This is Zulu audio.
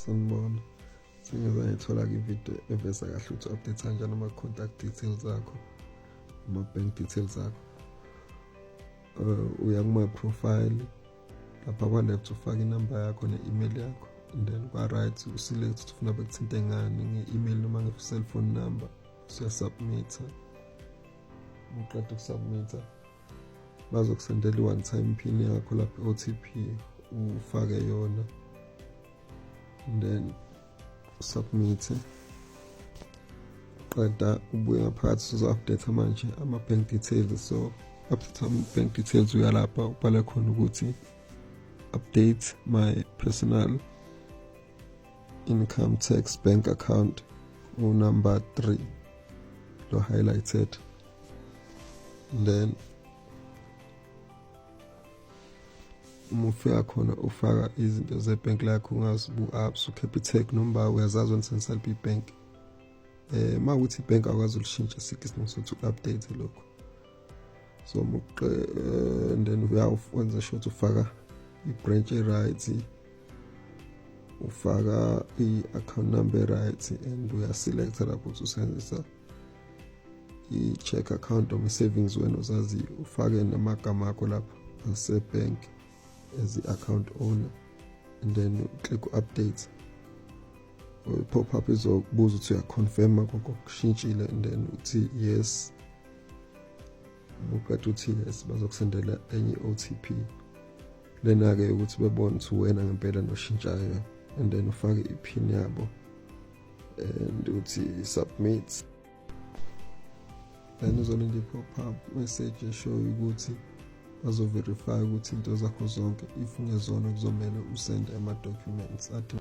Sanibona. Sengeze ngithola ividiyo eveza kahle ukuthi update kanjani ama-contact details akho, ama-bank details akho. Uya kuma-profile lapha kwa-left ufaka inamba yakho ne-email yakho, and then kwa-right uselect ukuthi ufuna bekuthinte ngani, nge-email noma nge-cellphone number. Uyasubmitha. Uqeda ukusubmitha bazokusendela i-one time pin yakho lapha i-OTP ufake yona, and then submit. Qeda ubuye ngaphakathi uzo-update manje ama-bank details. So update ama-bank details uya lapha ubhala khona ukuthi update my personal income tax bank account number 3 lo highlighted, then umufika khona ufaka izinto zebhank lakho, ungazi bu-apps, uCapitec noma uyazazi wena Bank. Uma ukuthi ibhank akwazi ulishintsha sikisimo sokuthi u-update lokho. So and then uyawenza sure ukuthi ufaka i-branch right, ufaka i-account number right, and uyaselect lapho ukuthi usebenzisa i-check account noma i-savings wena ozaziyo, ufake namagama akho lapho asebhank as the-account owner, and then click update. Pop-up izokubuza ukuthi uyaconfirm kokushintshile, and then uthi yes. Uqeda uthi yes bazokusendela enye i-OTP lena-ke ukuthi bebone ukuthi wena ngempela noshintshayo, and then ufake i-pin yabo and uthi submit. Then uzolinda i-pop-up message eshoyo ukuthi bazo-verify ukuthi into zakho zonke, if ungezona kuzomele usende ama-documents